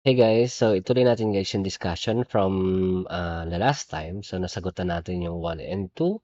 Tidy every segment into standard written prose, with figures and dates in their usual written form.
Hey guys, so ituloy natin guys yung discussion from the last time. So nasagutan natin yung 1 and 2.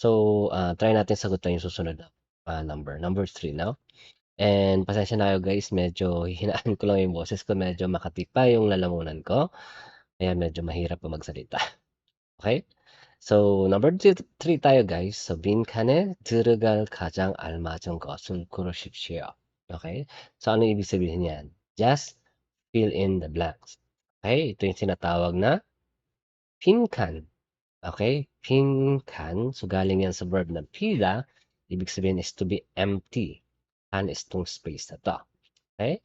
So try natin sagutan yung susunod na number 3 now. And pasensya na kayo guys, medyo hihinaan ko lang yung boses ko, medyo makati pa yung lalamunan ko. Kaya medyo mahirap pa magsalita. Okay? So number 3 tayo guys. So 빈칸에 들어갈 가장 알맞은 것을 고르십시오. Okay? So ano ibig sabihin yan? Just fill in the blanks. Okay? Ito yung tinatawag na 빈칸. Okay? 빈칸. So galing yan sa verb na pila. Ibig sabihin is to be empty. Kan is tong space na to. Okay?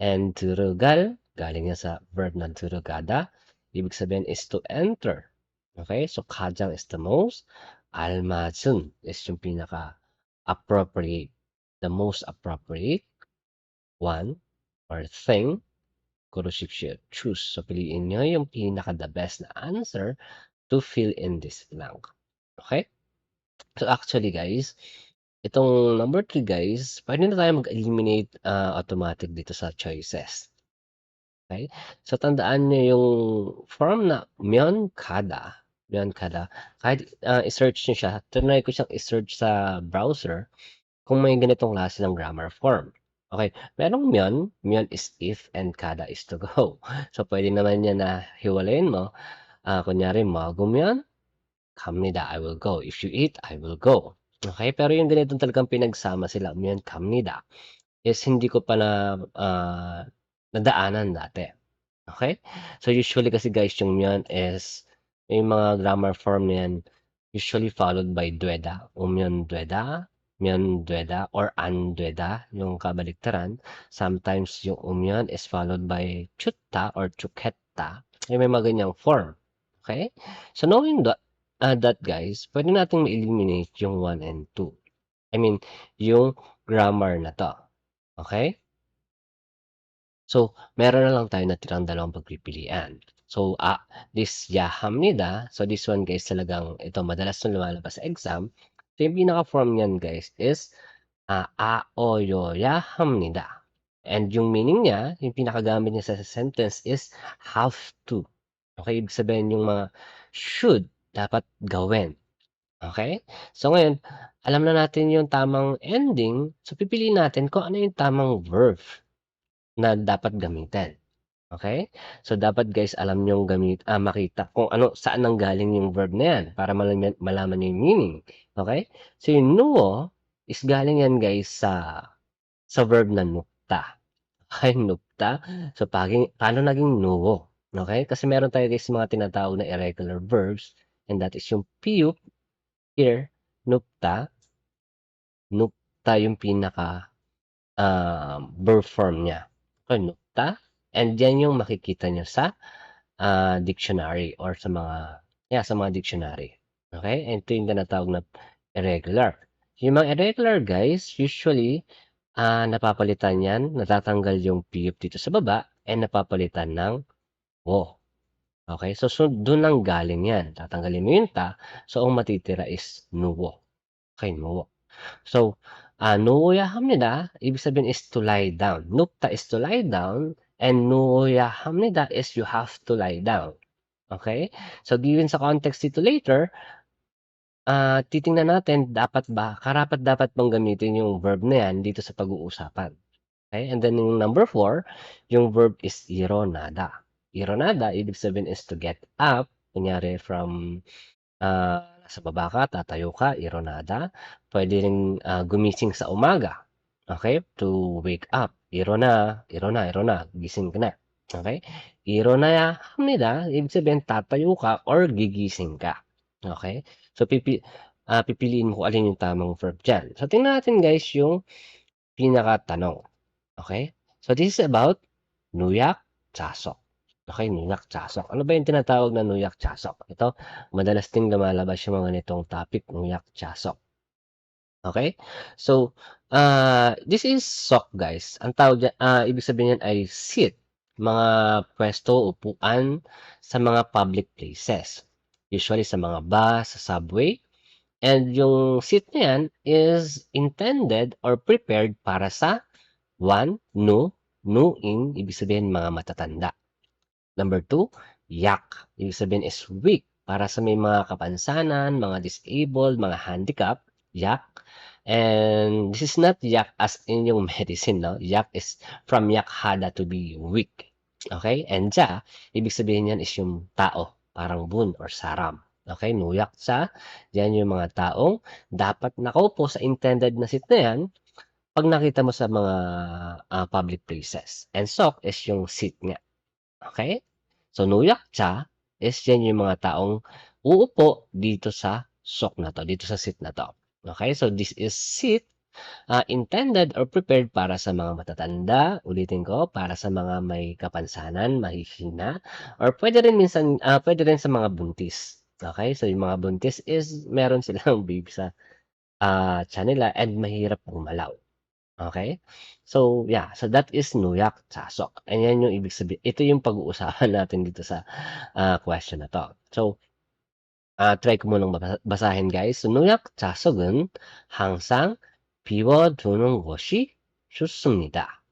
And 들어갈, galing yan sa verb na 들어가다. Ibig sabihin is to enter. Okay? So 가장 is the most. 알맞은 is yung pinaka appropriate. The most appropriate one or thing. Kuroshipship, choose. So, piliin nyo yung pinaka-the best na answer to fill in this blank. Okay? So, actually, guys, itong number 3, guys, pwede na tayo mag-eliminate automatic dito sa choices. Okay? So, tandaan nyo yung form na myeonkada, kahit i-search nyo siya, trinay ko siyang i-search sa browser kung may ganitong klase ng grammar form. Okay, merong myon is if and kada is to go. So pwede naman yan na hiwalayin mo. Kunyari, 먹으면 갑니다, I will go. If you eat, I will go. Okay, pero yung ganitong talagang pinagsama sila, myon 갑니다, is hindi ko pa nadaanan dati. Okay? So usually kasi guys, yung myon is yung mga grammar form yan usually followed by dueda, umyon dueda, or an dueda, yung kabaliktaran. Sometimes yung umyon is followed by chutta or chuketta. Yung may mga ganyang form. Okay? So knowing that guys, pwede nating ma-eliminate yung 1 and 2. I mean, yung grammar na to. Okay? So, meron na lang tayo natirang dalawang pagpipilian. So, this yahamnida. So, this one guys talagang ito madalas na lumalabas sa exam. So, yung pinaka-form niyan guys is aoyoyahamnida. And yung meaning niya, yung pinakagamit niya sa sentence is have to. Okay, ibig sabihin yung mga should dapat gawin. Okay? So ngayon, alam na natin yung tamang ending. So pipiliin natin kung ano yung tamang verb na dapat gamitin. Okay? So dapat guys alam niyong makita kung ano saan nanggaling yung verb na yan para malaman niyo yung meaning. Okay? So yung nuo is galing yan guys sa verb na nukta. Okay, nukta. So paano naging nuo? Okay? Kasi meron tayo guys mga tinatawag na irregular verbs, and that is yung piyuk here, nukta. Nukta yung pinaka verb form niya. Okay, nukta. And yan yung makikita nyo sa dictionary or sa mga dictionary. Okay? And ito yung tinatawag na irregular. Yung mga irregular guys, usually napapalitan yan, natatanggal yung piyup dito sa baba and napapalitan ng wo. Okay? So doon lang galing yan. Tatanggalin mo yung ta, so ang matitira is nuwo. Okay, nuwo. So, 누워야합니다. ibig sabihin is to lie down. Nukta is to lie down, and 누워야합니다 is you have to lie down. Okay? So, given sa context dito later, titingnan natin karapat-dapat bang gamitin yung verb na yan dito sa pag-uusapan. Okay? And then yung number 4, yung verb is ironada. Ironada, ibig sabihin is to get up. Kunyari from nasa baba ka, tatayo ka, ironada. Pwede ring gumising sa umaga. Okay? To wake up. Irona, gising ka na. Okay? Ironaya 합니다. Ibig sabihin, tatayo ka or gigising ka. Okay? So, pipiliin mo kung alin yung tamang verb dyan. So, tingnan natin guys yung pinakatanong. Okay? So, this is about nuyak chasok. Okay, nuyak chasok. Ano ba yung tinatawag na nuyak chasok? Ito, madalas din lumalabas yung mga ganitong topic, nuyak chasok. Okay? So, this is sok, guys. Ang tawag dyan, ibig sabihin yan ay seat. Mga pwesto, upuan sa mga public places. Usually sa mga bus, sa subway. And yung seat na yan is intended or prepared para sa 1, nuing, ibig sabihin mga matatanda. Number 2, yak, ibig sabihin is weak, para sa may mga kapansanan, mga disabled, mga handicap, yak. And this is not yak as in yung medicine, no? Yak is from yakhada to be weak. Okay? And ja, ibig sabihin yan is yung tao, parang bun or saram. Okay? Nuyak sa, yan yung mga taong dapat nakaupo sa intended na seat na yan pag nakita mo sa mga public places. And sok is yung seat nga. Okay? So, nuyakcha is yan yung mga taong uupo dito sa sok na to, dito sa seat na to. Okay? So, this is seat intended or prepared para sa mga matatanda, ulitin ko, para sa mga may kapansanan, mahihina, or pwede rin minsan, pwede rin sa mga buntis. Okay? So, yung mga buntis is meron silang baby sa tiyan nila and mahirap gumalaw. Okay? So, yeah. So, that is nuyak tsasok. And yan yung ibig sabihin. Ito yung pag-uusapan natin dito sa question na to. So, try ko munang basahin guys. So, 누약 자석은 항상 비워두는 것이 좋습니다.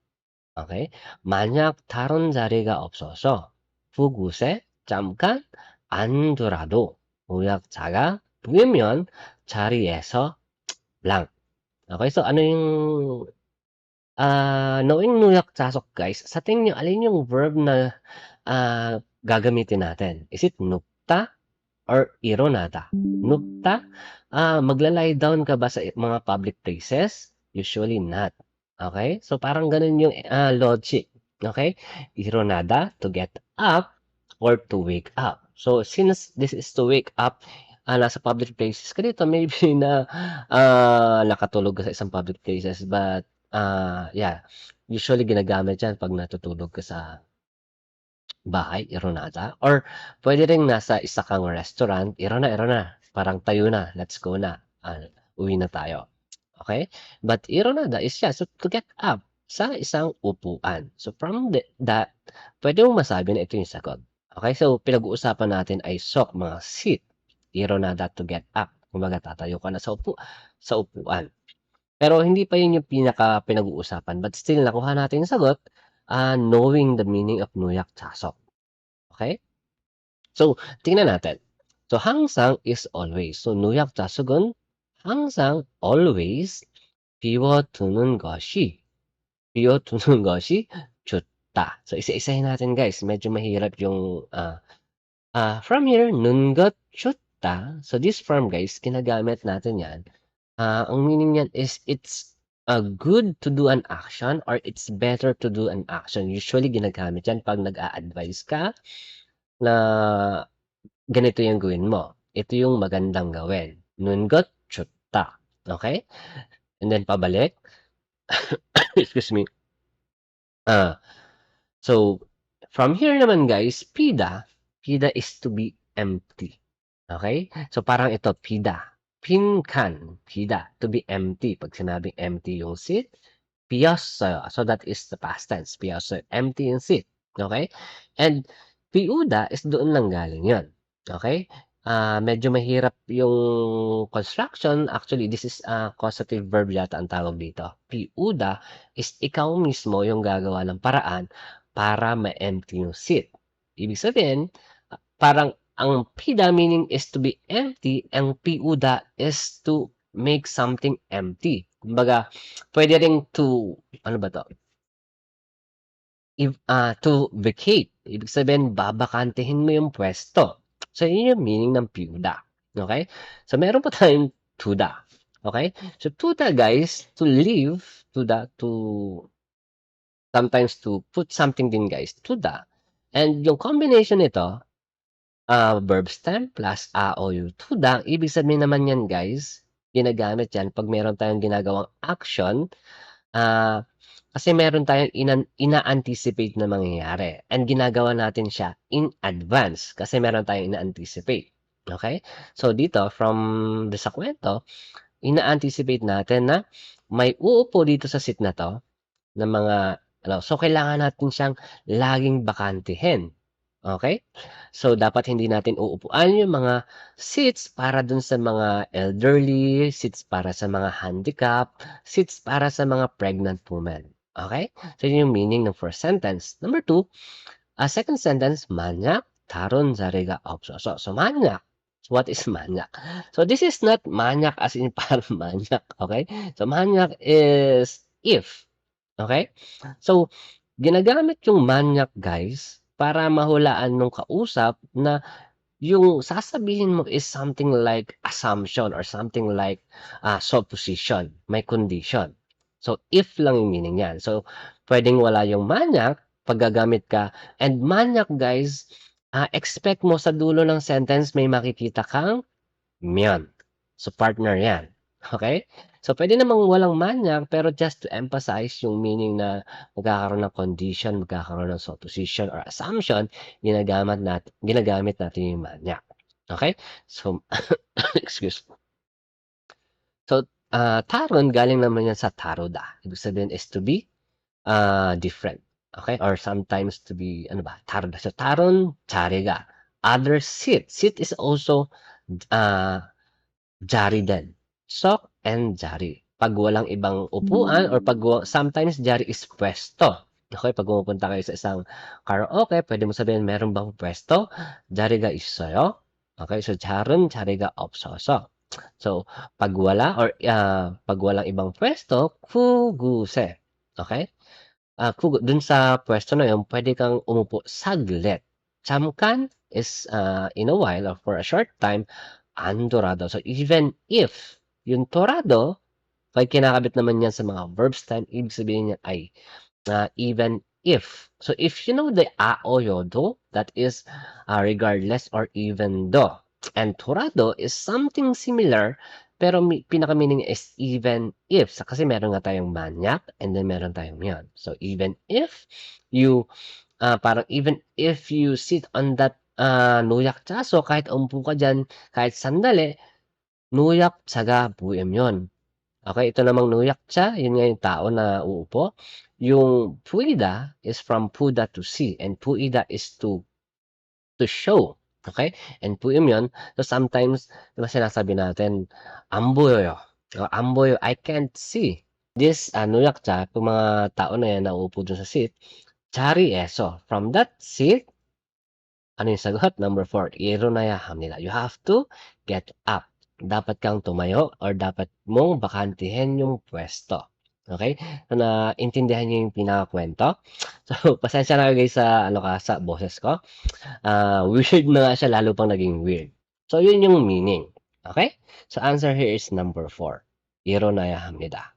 Okay? 만약 다른 자리가 없어서 그곳에 잠깐 앉더라도 노약자가 보이면 자리에서 blank. Okay? So, ano yung knowing nuyak sasok guys, sa tingin niyo alin yung verb na gagamitin natin? Is it nukta or ironada? Nukta, magla-lie down ka ba sa mga public places? Usually not. Okay? So parang ganun yung logic. Okay? Ironada, to get up or to wake up. So since this is to wake up, nasa public places ka dito, maybe na nakatulog ka sa isang public places, but yeah, usually ginagamit yan pag natutulog ka sa bahay, ironada. Or pwede rin nasa isa kang restaurant, irona, parang tayo na, let's go na, uwi na tayo. Okay? But ironada is yeah, so to get up sa isang upuan. So from that, pwede mong masabi na ito yung sagot. Okay? So pinag-uusapan natin ay sok, mga sit. Ironada to get up. Kumbaga tatayo ka na sa upuan. Pero hindi pa yun yung pinag-uusapan, but still nakuha natin yung sagot, knowing the meaning of nuyak tsasok. Okay? So, tingnan natin. So, 항상 is always. So, 누약 자석은 항상 always 비워두는 것이 좋다. So, isa-isahin natin guys. Medyo mahirap yung from here, nungot 좋다. So, this from guys, ginagamit natin yan. Ang meaning niyan is it's good to do an action or it's better to do an action. Usually ginagamit yan pag nag-a-advise ka na ganito yung gawin mo. Ito yung magandang gawin. Nungot 좋다. Okay? And then pabalik. Excuse me. So, from here naman guys, pida is to be empty. Okay? So, parang ito, pida. 빈칸, 비다, to be empty. Pag sinabing empty yung seat, 비었어요. So that is the past tense. 비었어요. Empty yung seat. Okay? And piuda is doon lang galing yun. Okay? Medyo mahirap yung construction. Actually, this is causative verb yata ang tawag dito. Piuda is ikaw mismo yung gagawa ng paraan para ma-empty yung seat. Ibig sabihin, parang ang pida meaning is to be empty, ang piuda is to make something empty. Kumbaga, pwede ring to, ano ba to? To vacate. Ibig sabihin, babakantehin mo yung pwesto. So, yun yung meaning ng piuda. Okay? So, meron pa tayong tuda. Okay? So, tuda guys, to leave, tuda, to, sometimes to put something din guys, tuda. And yung combination nito, verb stem plus a o u. Tuda, ibig sabihin naman yan guys, ginagamit yan pag meron tayong ginagawang action, kasi meron tayong ina-anticipate na mangyayari. And ginagawa natin siya in advance kasi meron tayong ina-anticipate. Okay? So dito, from sa kwento, ina-anticipate natin na may uupo dito sa seat na to ng mga, so kailangan natin siyang laging bakantihin. Okay? So, dapat hindi natin uupuan yung mga seats para dun sa mga elderly, seats para sa mga handicap, seats para sa mga pregnant women. Okay? So, yun yung meaning ng first sentence. Number 2, second sentence, manyak daron 자리가 없어서. So, manyak. What is manyak? So, this is not manyak as in parang manyak, okay? So, manyak is if. Okay? So, ginagamit yung manyak, guys, para mahulaan nung kausap na yung sasabihin mo is something like assumption or something like, supposition, may condition. So, if lang yung meaning niyan. So, puwedeng wala yung manyak 'pag gagamit ka, and manyak, guys, expect mo sa dulo ng sentence may makikita kang "myon." So, partner 'yan, okey? So, puwede namang walang manyak pero just to emphasize yung meaning na magkakaroon ng condition, magkakaroon ng supposition or assumption, ginagamit natin yung manyak, okey? So, excuse me. So, taron galing naman yan sa taroda, ibig sabihin is to be, different, okey? Or sometimes to be ano ba, taroda. So, taron, 자리가. Other sit, sit is also, ah Jari din. Sok and jari. 'Pag walang ibang upuan or 'pag sometimes jari is puwesto. Okey, 'pag pumupunta kayo sa isang karaoke, puwede mo sabihin, "Meron bang puwesto? 자리가 있어요?" Okey, so 잘은 자리가 없어서. So, 'pag wala or, 'pag walang ibang puwesto, kuguse. Okey? Dun sa puwesto na yun puwede kang umupo saglit. 잠깐 is, in a while or for a short time, 안 dorado. So, even if yung dorado, 'pag kinakabit naman yan sa mga verbs time, ibig sabihin niyan ay, even if. So, if you know the a, o, yodo, that is, regardless or even though. And dorado is something similar, pero pinaka-meaning is even if. Kasi meron nga tayong manyak and then meron tayong yon. So, even if you, parang even if you sit on that, 노약자, so kahit umupo ka diyan, kahit sandali, 노약자가 보이면. Okey, ito namang 노약자, yun nga yung tao na uupo. Yung puida is from puda to see, and puida is to show, okey? And pu이면, so sometimes 'di ba sinasabi natin, "안 보여요." "안 보여, I can't see." This, 노약자, yung mga tao na yan na uupo dun sa seat, 자리에서, from that seat, ano yung sagot? Number 4, 일어나야 합니다. You have to get up. Dapat kang tumayo or dapat mong bakantehin yung puwesto. Okey? So, naintindihan niyo yung pinakakuwento? So, pasensya na guys sa ano sa boses ko. Weird na nga siya lalo pang naging weird. So, yun yung meaning. Okey? So, answer here is number 4, 일어나야 합니다.